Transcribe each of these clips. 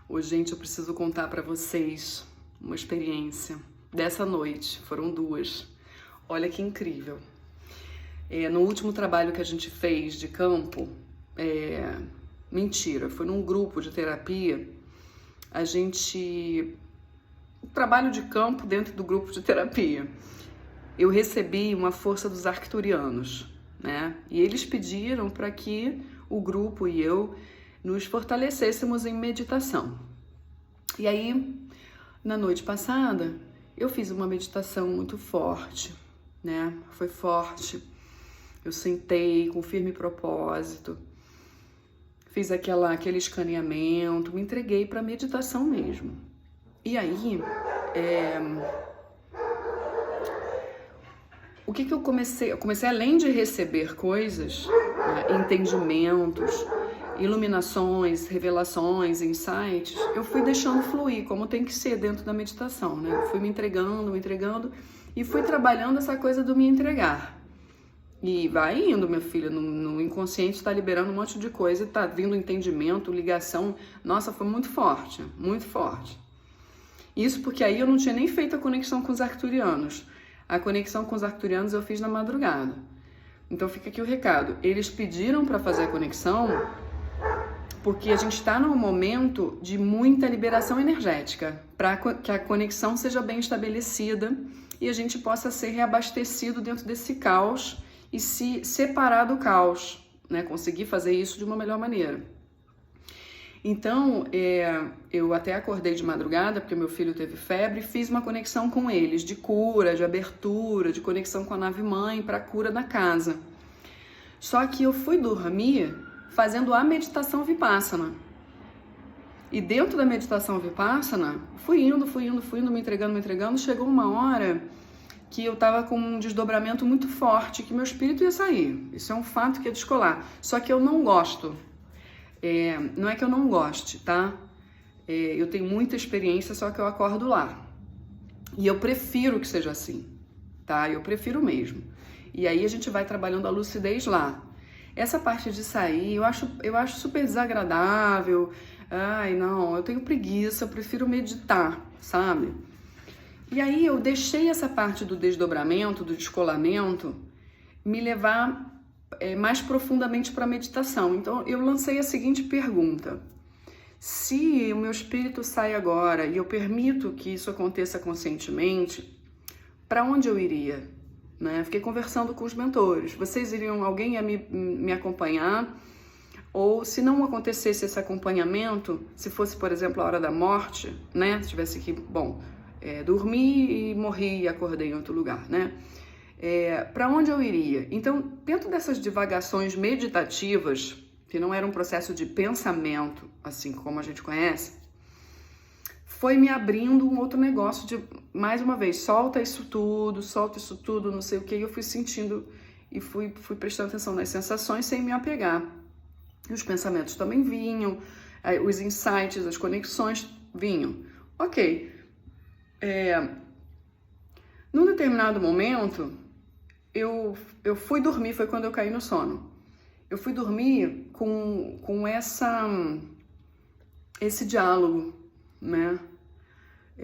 Hoje, gente, eu preciso contar para vocês uma experiência dessa noite. Foram duas. Olha que incrível. No último trabalho que a gente fez de campo, mentira, foi num grupo de terapia, trabalho de campo dentro do grupo de terapia. Eu recebi uma força dos arcturianos, né? E eles pediram para que o grupo e eu nos fortalecêssemos em meditação. E aí, na noite passada, eu fiz uma meditação muito forte, né? Foi forte. Eu sentei com firme propósito, fiz aquele escaneamento, me entreguei para meditação mesmo. E aí, o que eu comecei? Eu comecei, além de receber coisas, né, entendimentos, iluminações, revelações, insights, eu fui deixando fluir, como tem que ser dentro da meditação, né? Eu fui me entregando e fui trabalhando essa coisa do me entregar. E vai indo, minha filha, no inconsciente está liberando um monte de coisa e tá vindo entendimento, ligação. Nossa, foi muito forte, muito forte. Isso porque aí eu não tinha nem feito a conexão com os arcturianos. A conexão com os arcturianos eu fiz na madrugada. Então fica aqui o recado. Eles pediram para fazer a conexão porque a gente está num momento de muita liberação energética, para que a conexão seja bem estabelecida e a gente possa ser reabastecido dentro desse caos e se separar do caos, né? Conseguir fazer isso de uma melhor maneira. Então, eu até acordei de madrugada, porque meu filho teve febre, e fiz uma conexão com eles, de cura, de abertura, de conexão com a nave-mãe, para a cura da casa. Só que eu fui dormir fazendo a meditação Vipassana. E dentro da meditação Vipassana, fui indo, me entregando, chegou uma hora que eu estava com um desdobramento muito forte, que meu espírito ia sair. Isso é um fato que ia descolar. Só que eu não gosto. Não é que eu não goste, tá? Eu tenho muita experiência, só que eu acordo lá. E eu prefiro que seja assim, tá? Eu prefiro mesmo. E aí a gente vai trabalhando a lucidez lá. Essa parte de sair, eu acho super desagradável. Ai, não, eu tenho preguiça, eu prefiro meditar, sabe? E aí eu deixei essa parte do desdobramento, do descolamento, me levar mais profundamente para a meditação. Então eu lancei a seguinte pergunta: se o meu espírito sai agora e eu permito que isso aconteça conscientemente, para onde eu iria? Né? Fiquei conversando com os mentores. Alguém ia me acompanhar? Ou se não acontecesse esse acompanhamento, se fosse, por exemplo, a hora da morte, né? Se tivesse que, dormi e morri e acordei em outro lugar, né? Para onde eu iria? Então, dentro dessas divagações meditativas, que não era um processo de pensamento, assim como a gente conhece, foi me abrindo um outro negócio de, mais uma vez, solta isso tudo, não sei o que, e eu fui sentindo e fui prestando atenção nas sensações sem me apegar. E os pensamentos também vinham, os insights, as conexões vinham. Ok. Num determinado momento, eu fui dormir, foi quando eu caí no sono. Eu fui dormir com esse diálogo, né?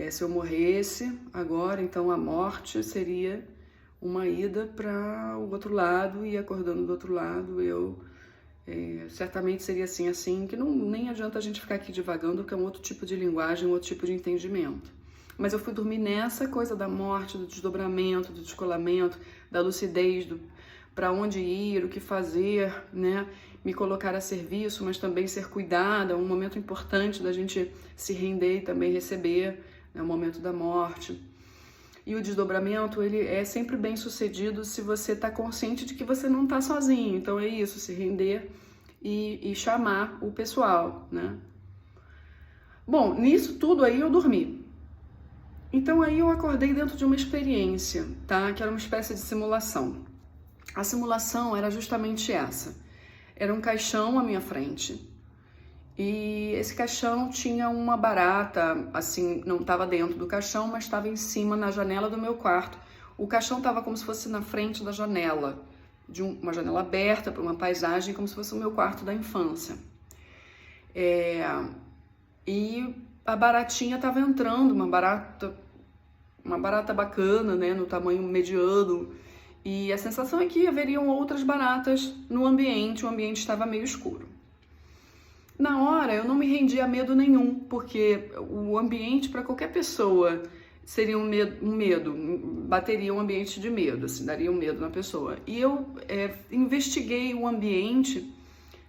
Se eu morresse agora, então a morte seria uma ida para o outro lado, e acordando do outro lado, certamente seria assim, que nem adianta a gente ficar aqui divagando, porque é um outro tipo de linguagem, um outro tipo de entendimento. Mas eu fui dormir nessa coisa da morte, do desdobramento, do descolamento, da lucidez, para onde ir, o que fazer, né? Me colocar a serviço, mas também ser cuidada, um momento importante da gente se render e também receber, né, o momento da morte. E o desdobramento, ele é sempre bem sucedido se você está consciente de que você não está sozinho. Então é isso, se render e chamar o pessoal, né? Bom, nisso tudo aí eu dormi. Então aí eu acordei dentro de uma experiência, tá? Que era uma espécie de simulação. A simulação era justamente essa. Era um caixão à minha frente. E esse caixão tinha uma barata, assim, não estava dentro do caixão, mas estava em cima, na janela do meu quarto. O caixão estava como se fosse na frente da janela, de uma janela aberta para uma paisagem, como se fosse o meu quarto da infância. e a baratinha estava entrando, uma barata bacana, né, no tamanho mediano, e a sensação é que haveriam outras baratas no ambiente, o ambiente estava meio escuro. Na hora eu não me rendi a medo nenhum, porque o ambiente para qualquer pessoa seria um medo, bateria um ambiente de medo, assim, daria um medo na pessoa. E eu investiguei o ambiente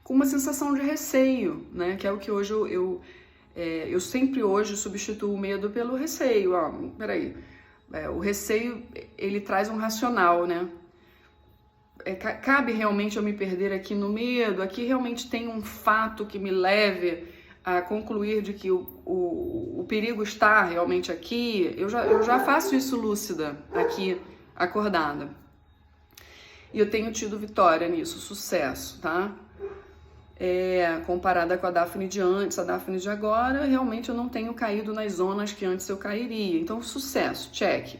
com uma sensação de receio, né, que é o que hoje eu sempre hoje substituo o medo pelo receio. Peraí, o receio, ele traz um racional, né? Cabe realmente eu me perder aqui no medo? Aqui realmente tem um fato que me leve a concluir de que o perigo está realmente aqui? Eu já faço isso lúcida, aqui, acordada. E eu tenho tido vitória nisso, sucesso, tá? Comparada com a Daphne de antes, a Daphne de agora, realmente eu não tenho caído nas zonas que antes eu cairia. Então, sucesso, check.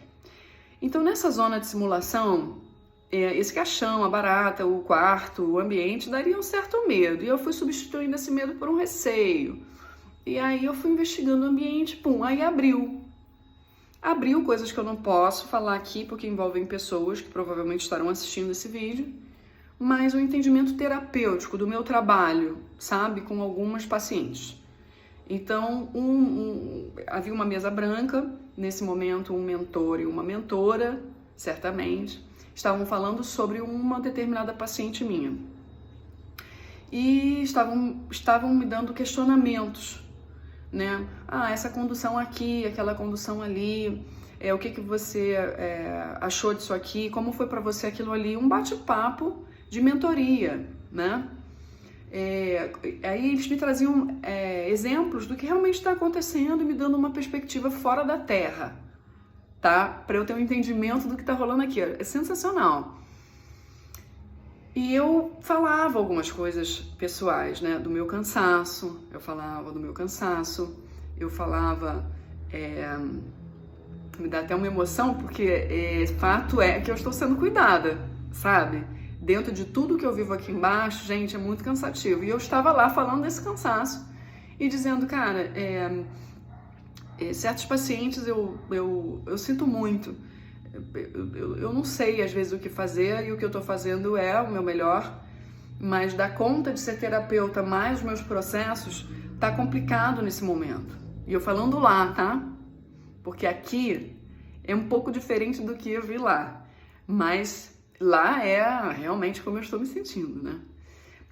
Então, nessa zona de simulação, esse caixão, a barata, o quarto, o ambiente daria um certo medo. E eu fui substituindo esse medo por um receio. E aí eu fui investigando o ambiente, aí abriu. Abriu coisas que eu não posso falar aqui, porque envolvem pessoas que provavelmente estarão assistindo esse vídeo. Mas o entendimento terapêutico do meu trabalho, sabe, com algumas pacientes. Então, havia uma mesa branca, nesse momento um mentor e uma mentora, certamente, estavam falando sobre uma determinada paciente minha. E estavam me dando questionamentos, né? Essa condução aqui, aquela condução ali, o que você achou disso aqui, como foi para você aquilo ali, um bate-papo de mentoria, né? Aí eles me traziam exemplos do que realmente está acontecendo e me dando uma perspectiva fora da Terra, tá? Para eu ter um entendimento do que está rolando aqui. É sensacional. E eu falava algumas coisas pessoais, né? Do meu cansaço, eu falava, me dá até uma emoção, porque fato é que eu estou sendo cuidada, sabe? Dentro de tudo que eu vivo aqui embaixo, gente, é muito cansativo. E eu estava lá falando desse cansaço e dizendo, cara, certos pacientes eu sinto muito. Eu não sei, às vezes, o que fazer, e o que eu estou fazendo é o meu melhor, mas dar conta de ser terapeuta mais os meus processos tá complicado nesse momento. E eu falando lá, tá? Porque aqui é um pouco diferente do que eu vi lá, mas lá é realmente como eu estou me sentindo, né?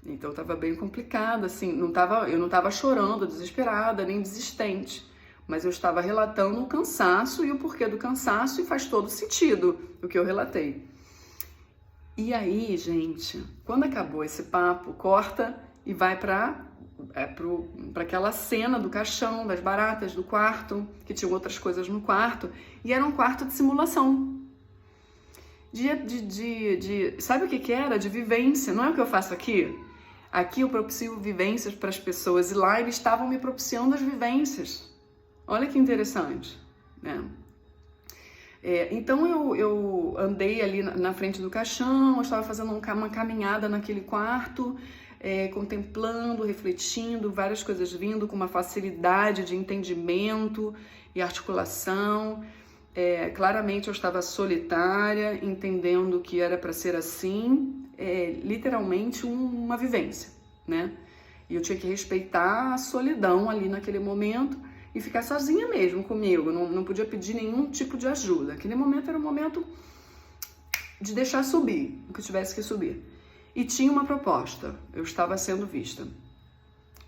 Então estava bem complicado, assim, eu não estava chorando, desesperada, nem desistente, mas eu estava relatando o cansaço e o porquê do cansaço, e faz todo sentido o que eu relatei. E aí, gente, quando acabou esse papo, corta e vai para aquela cena do caixão, das baratas, do quarto, que tinha outras coisas no quarto, e era um quarto de simulação. Sabe o que era? De vivência. Não é o que eu faço aqui? Aqui eu propicio vivências para as pessoas, e lá eles estavam me propiciando as vivências. Olha que interessante, né? Então eu andei ali na frente do caixão, eu estava fazendo uma caminhada naquele quarto, contemplando, refletindo, várias coisas vindo com uma facilidade de entendimento e articulação. Claramente eu estava solitária, entendendo que era para ser assim, literalmente uma vivência, né? E eu tinha que respeitar a solidão ali naquele momento e ficar sozinha mesmo comigo, não podia pedir nenhum tipo de ajuda. Aquele momento era um momento de deixar subir, o que eu tivesse que subir. E tinha uma proposta, eu estava sendo vista.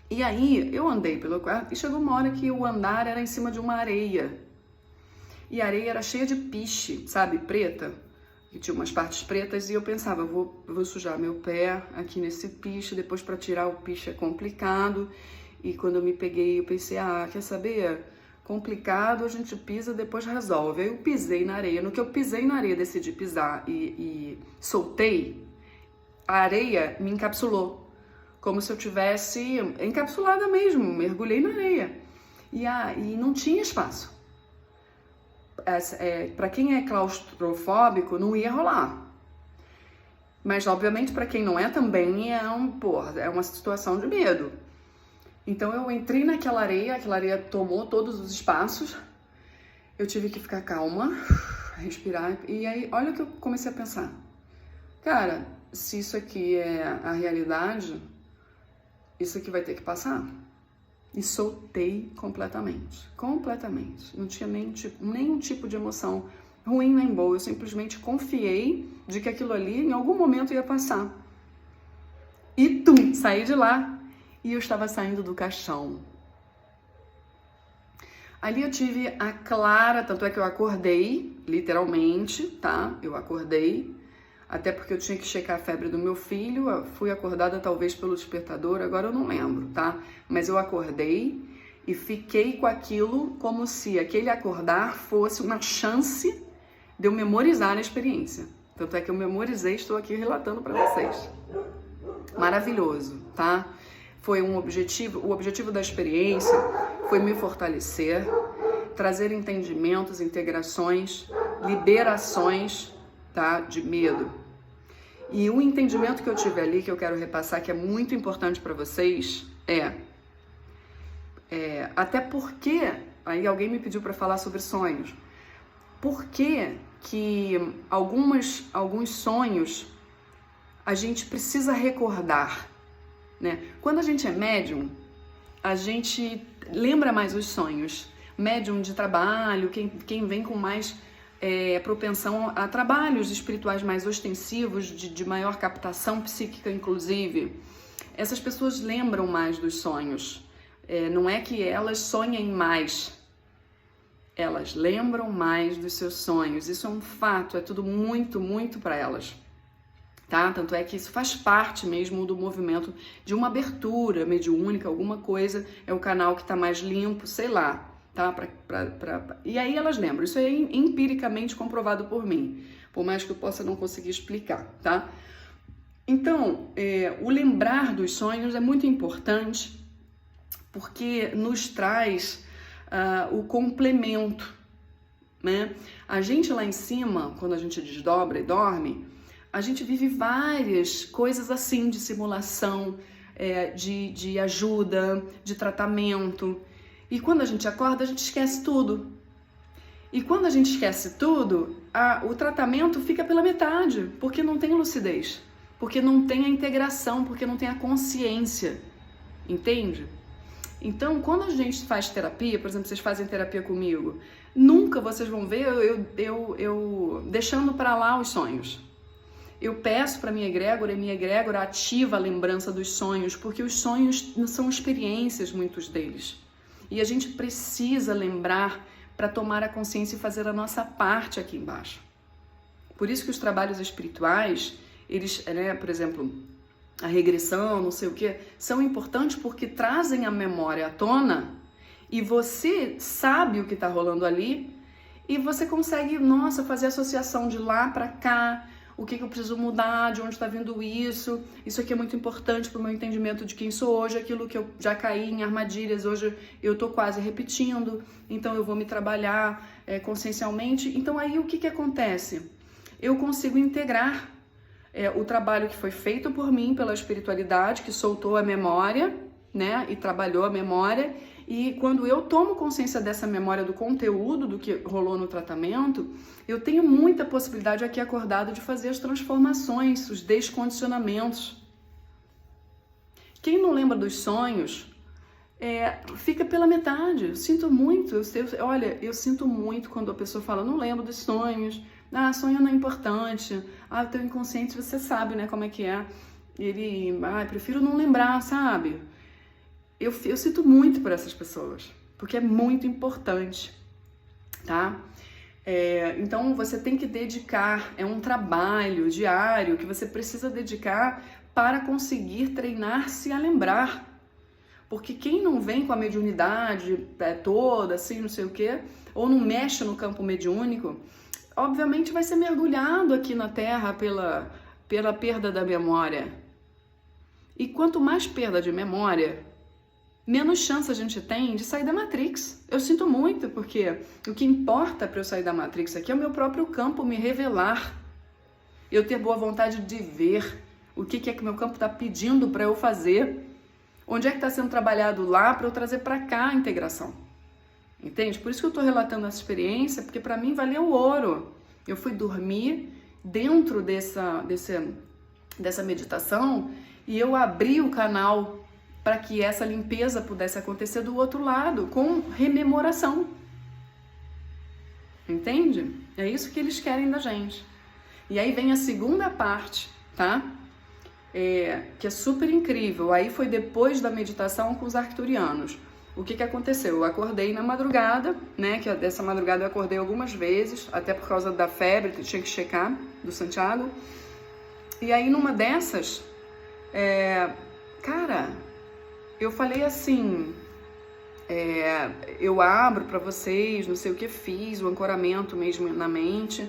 E aí eu andei pelo quarto e chegou uma hora que o andar era em cima de uma areia. E a areia era cheia de piche, sabe, preta, que tinha umas partes pretas, e eu pensava, eu vou sujar meu pé aqui nesse piche, depois para tirar o piche é complicado. E quando eu me peguei, eu pensei, quer saber? Complicado, a gente pisa, depois resolve. Aí eu pisei na areia. No que eu pisei na areia, decidi pisar e soltei, a areia me encapsulou, como se eu tivesse encapsulada mesmo, mergulhei na areia. E não tinha espaço. Para quem é claustrofóbico, não ia rolar. Mas, obviamente, para quem não é também, é uma situação de medo. Então eu entrei naquela areia, aquela areia tomou todos os espaços, eu tive que ficar calma, respirar, e aí olha o que eu comecei a pensar. Cara, se isso aqui é a realidade, isso aqui vai ter que passar. E soltei completamente, completamente. Não tinha nenhum tipo de emoção ruim nem boa, eu simplesmente confiei de que aquilo ali em algum momento ia passar. E saí de lá e eu estava saindo do caixão. Ali eu tive a clara, tanto é que eu acordei, literalmente, tá? Eu acordei, até porque eu tinha que checar a febre do meu filho, eu fui acordada talvez pelo despertador, agora eu não lembro, tá? Mas eu acordei e fiquei com aquilo como se aquele acordar fosse uma chance de eu memorizar a experiência. Tanto é que eu memorizei, estou aqui relatando para vocês. Maravilhoso, tá? Foi um objetivo, o objetivo da experiência foi me fortalecer, trazer entendimentos, integrações, liberações, tá? De medo. E o entendimento que eu tive ali, que eu quero repassar, que é muito importante para vocês, até porque, aí alguém me pediu para falar sobre sonhos. Por que alguns sonhos a gente precisa recordar, né? Quando a gente é médium, a gente lembra mais os sonhos. Médium de trabalho, quem vem com mais propensão a trabalhos espirituais mais ostensivos, de maior captação psíquica, inclusive, essas pessoas lembram mais dos sonhos. Não é que elas sonhem mais, elas lembram mais dos seus sonhos. Isso é um fato, é tudo muito, muito para elas. Tá? Tanto é que isso faz parte mesmo do movimento de uma abertura mediúnica, alguma coisa, é o canal que está mais limpo, sei lá, tá? E aí elas lembram, isso é empiricamente comprovado por mim, por mais que eu possa não conseguir explicar, tá? Então, o lembrar dos sonhos é muito importante, porque nos traz o complemento, né? A gente lá em cima, quando a gente desdobra e dorme, a gente vive várias coisas assim de simulação, de ajuda, de tratamento. E quando a gente acorda, a gente esquece tudo. E quando a gente esquece tudo, o tratamento fica pela metade, porque não tem lucidez, porque não tem a integração, porque não tem a consciência. Entende? Então, quando a gente faz terapia, por exemplo, vocês fazem terapia comigo, nunca vocês vão ver eu deixando para lá os sonhos. Eu peço para minha egrégora e minha egrégora ativa a lembrança dos sonhos, porque os sonhos são experiências, muitos deles. E a gente precisa lembrar para tomar a consciência e fazer a nossa parte aqui embaixo. Por isso que os trabalhos espirituais, eles, por exemplo, a regressão, não sei o que, são importantes porque trazem a memória à tona e você sabe o que está rolando ali e você consegue, fazer associação de lá para cá, o que eu preciso mudar, de onde está vindo isso aqui é muito importante para o meu entendimento de quem sou hoje, aquilo que eu já caí em armadilhas, hoje eu estou quase repetindo, então eu vou me trabalhar consciencialmente. Então aí o que acontece? Eu consigo integrar o trabalho que foi feito por mim, pela espiritualidade, que soltou a memória, né, e trabalhou a memória, e quando eu tomo consciência dessa memória, do conteúdo do que rolou no tratamento, eu tenho muita possibilidade aqui acordado de fazer as transformações, os descondicionamentos. Quem não lembra dos sonhos, fica pela metade. Eu sinto muito, eu sinto muito quando a pessoa fala, não lembro dos sonhos, sonho não é importante, o teu inconsciente você sabe, né, como é que é. Ele, prefiro não lembrar, sabe? Eu sinto muito por essas pessoas, porque é muito importante, tá? Então você tem que dedicar, é um trabalho diário que você precisa dedicar para conseguir treinar-se a lembrar. Porque quem não vem com a mediunidade toda, assim, não sei o quê, ou não mexe no campo mediúnico, obviamente vai ser mergulhado aqui na Terra pela perda da memória. E quanto mais perda de memória, menos chance a gente tem de sair da Matrix. Eu sinto muito, porque o que importa para eu sair da Matrix aqui é o meu próprio campo me revelar. Eu ter boa vontade de ver o que é que meu campo está pedindo para eu fazer. Onde é que está sendo trabalhado lá para eu trazer para cá a integração? Entende? Por isso que eu estou relatando essa experiência, porque para mim valeu ouro. Eu fui dormir dentro dessa meditação e eu abri o canal para que essa limpeza pudesse acontecer do outro lado, com rememoração. Entende? É isso que eles querem da gente. E aí vem a segunda parte, tá? Que é super incrível. Aí foi depois da meditação com os arcturianos. O que aconteceu? Eu acordei na madrugada, né? Que dessa madrugada eu acordei algumas vezes, até por causa da febre, que eu tinha que checar, do Santiago. E aí numa dessas, cara, eu falei assim, eu abro pra vocês, não sei o que fiz, o ancoramento mesmo na mente,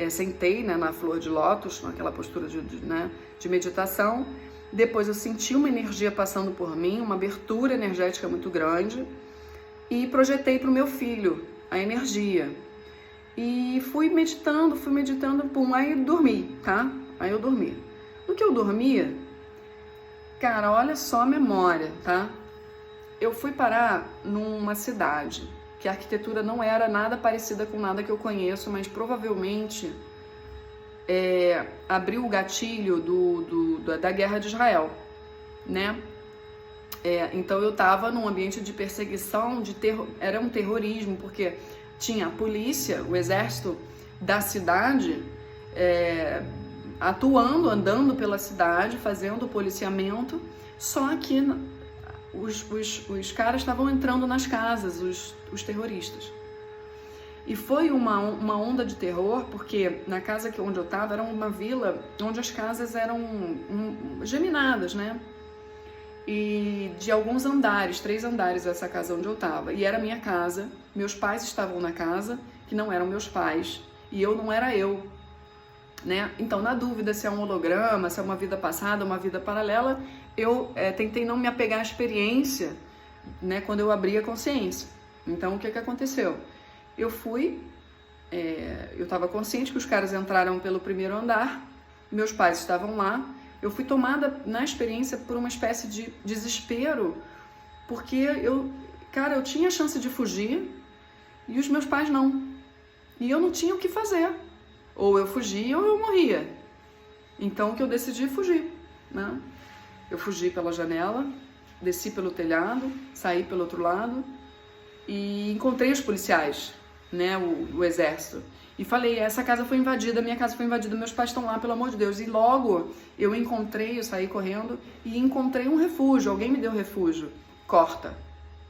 sentei, né, na flor de lótus, naquela postura de meditação. Depois eu senti uma energia passando por mim, uma abertura energética muito grande, e projetei para o meu filho a energia. E fui meditando, pum, aí dormi, tá? Aí eu dormi. No que eu dormia, cara, olha só a memória, tá? Eu fui parar numa cidade que a arquitetura não era nada parecida com nada que eu conheço, mas provavelmente abriu o gatilho da guerra de Israel, né? Então eu estava num ambiente de perseguição, era um terrorismo, porque tinha a polícia, o exército da cidade atuando, andando pela cidade, fazendo o policiamento, só que os caras estavam entrando nas casas, os terroristas. E foi uma onda de terror, porque na casa onde eu estava era uma vila onde as casas eram geminadas, né? E de alguns andares, 3 andares essa casa onde eu estava. E era minha casa, meus pais estavam na casa, que não eram meus pais, e eu não era eu, né? Então, na dúvida se é um holograma, se é uma vida passada, uma vida paralela, eu tentei não me apegar à experiência, né, quando eu abri a consciência. Então, o que aconteceu? Eu estava consciente que os caras entraram pelo primeiro andar, meus pais estavam lá, eu fui tomada na experiência por uma espécie de desespero, porque eu tinha a chance de fugir e os meus pais não. E eu não tinha o que fazer. Ou eu fugia ou eu morria. Então, o que eu decidi fugir, né? Eu fugi pela janela, desci pelo telhado, saí pelo outro lado e encontrei os policiais, né, o exército, e falei, essa casa foi invadida, minha casa foi invadida, meus pais estão lá, pelo amor de Deus. E logo eu saí correndo e encontrei um refúgio, alguém me deu refúgio. Corta.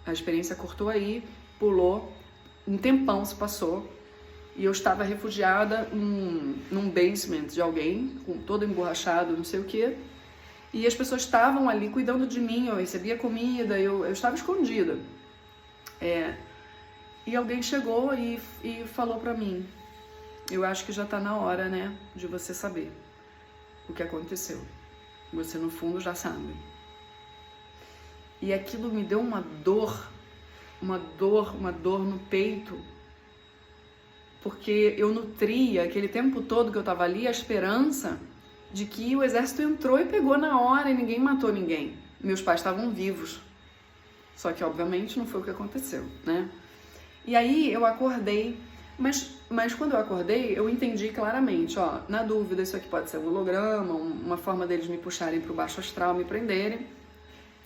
A experiência cortou aí, pulou, um tempão se passou, e eu estava refugiada num basement de alguém, todo emborrachado, não sei o que, e as pessoas estavam ali cuidando de mim, eu recebia comida, eu estava escondida. E alguém chegou e falou pra mim, eu acho que já tá na hora, né, de você saber o que aconteceu. Você no fundo já sabe. E aquilo me deu uma dor no peito, porque eu nutria aquele tempo todo que eu tava ali a esperança de que o exército entrou e pegou na hora e ninguém matou ninguém. Meus pais estavam vivos. Só que, obviamente, não foi o que aconteceu, né? E aí eu acordei, mas quando eu acordei, eu entendi claramente, na dúvida, isso aqui pode ser um holograma, uma forma deles me puxarem para o baixo astral, me prenderem.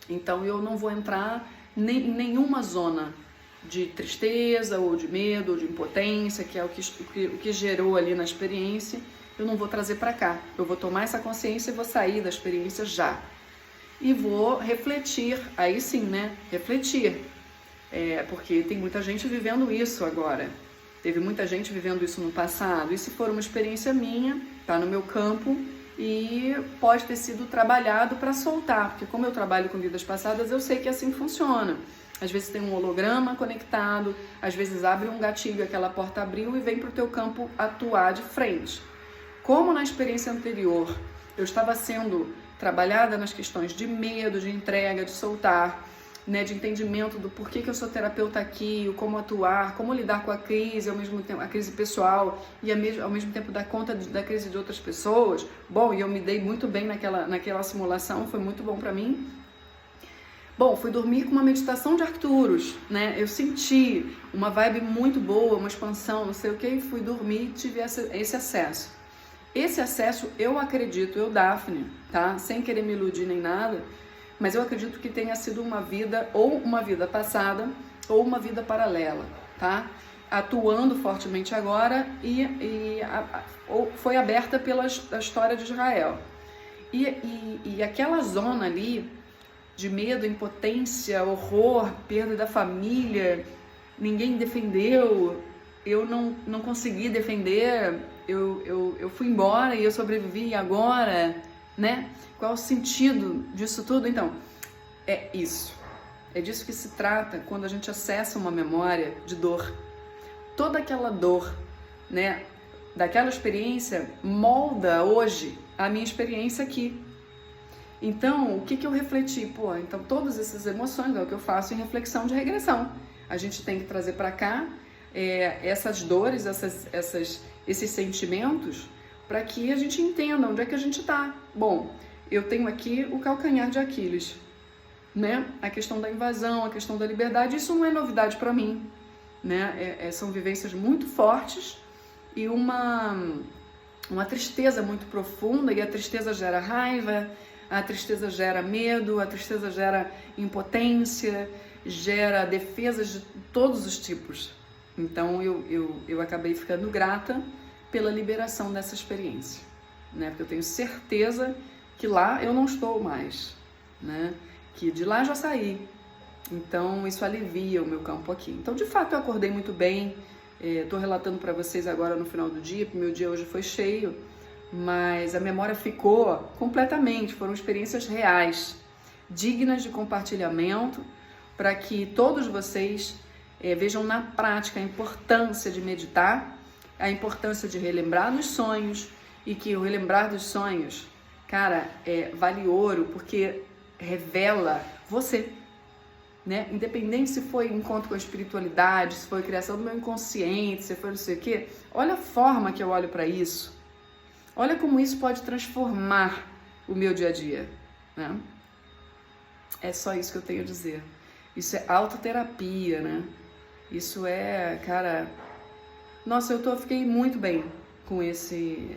Então eu não vou entrar em nenhuma zona de tristeza, ou de medo, ou de impotência, que é o que gerou ali na experiência. Eu não vou trazer para cá. Eu vou tomar essa consciência e vou sair da experiência já. E vou refletir, aí sim, né? Refletir. Porque tem muita gente vivendo isso agora. Teve muita gente vivendo isso no passado. E se for uma experiência minha, tá no meu campo e pode ter sido trabalhado para soltar. Porque como eu trabalho com vidas passadas, eu sei que assim funciona. Às vezes tem um holograma conectado, às vezes abre um gatilho, aquela porta abriu e vem para o teu campo atuar de frente. Como na experiência anterior eu estava sendo trabalhada nas questões de medo, de entrega, de soltar, né, de entendimento do porquê que eu sou terapeuta aqui, como atuar, como lidar com a crise, ao mesmo tempo a crise pessoal e ao mesmo tempo dar conta da crise de outras pessoas. Bom, e eu me dei muito bem naquela simulação, foi muito bom para mim. Bom, fui dormir com uma meditação de Arcturus, né? Eu senti uma vibe muito boa, uma expansão, não sei o que, e fui dormir e tive esse acesso. Esse acesso, eu acredito, eu, Daphne, tá? Sem querer me iludir nem nada, mas eu acredito que tenha sido uma vida, ou uma vida passada, ou uma vida paralela, tá? Atuando fortemente agora ou foi aberta pela história de Israel. E aquela zona ali de medo, impotência, horror, perda da família, ninguém defendeu, eu não consegui defender, eu fui embora e eu sobrevivi, e agora, né? Qual o sentido disso tudo? Então, é isso. É disso que se trata quando a gente acessa uma memória de dor. Toda aquela dor, né, daquela experiência molda hoje a minha experiência aqui. Então, o que eu refleti? Pô, então todas essas emoções é o que eu faço em reflexão de regressão. A gente tem que trazer para cá essas dores, esses sentimentos, para que a gente entenda onde é que a gente está. Bom, eu tenho aqui o calcanhar de Aquiles, né? A questão da invasão, a questão da liberdade, isso não é novidade para mim, né? São vivências muito fortes e uma tristeza muito profunda, e a tristeza gera raiva, a tristeza gera medo, a tristeza gera impotência, gera defesas de todos os tipos. Então eu acabei ficando grata pela liberação dessa experiência, né? Porque eu tenho certeza que lá eu não estou mais, né? Que de lá já saí. Então isso alivia o meu campo aqui. Então de fato eu acordei muito bem. Estou relatando para vocês agora no final do dia, porque meu dia hoje foi cheio, mas a memória ficou completamente, foram experiências reais, dignas de compartilhamento, para que todos vocês vejam na prática a importância de meditar, a importância de relembrar dos sonhos, e que o relembrar dos sonhos, cara, vale ouro, porque revela você, né? Independente se foi encontro com a espiritualidade, se foi criação do meu inconsciente, se foi não sei o quê, olha a forma que eu olho para isso. Olha como isso pode transformar o meu dia a dia, né? É só isso que eu tenho a dizer. Isso é autoterapia, né? Isso é, cara... Nossa, eu fiquei muito bem com esse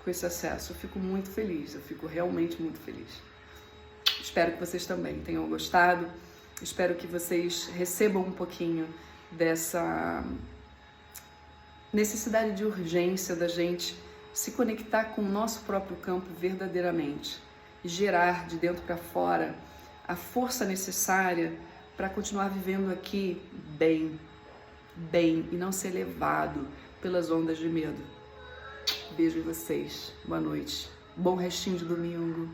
acesso. Eu fico muito feliz, eu fico realmente muito feliz. Espero que vocês também tenham gostado. Espero que vocês recebam um pouquinho dessa necessidade de urgência da gente se conectar com o nosso próprio campo verdadeiramente e gerar de dentro para fora a força necessária para continuar vivendo aqui bem, e não ser levado pelas ondas de medo. Beijo em vocês, boa noite, bom restinho de domingo.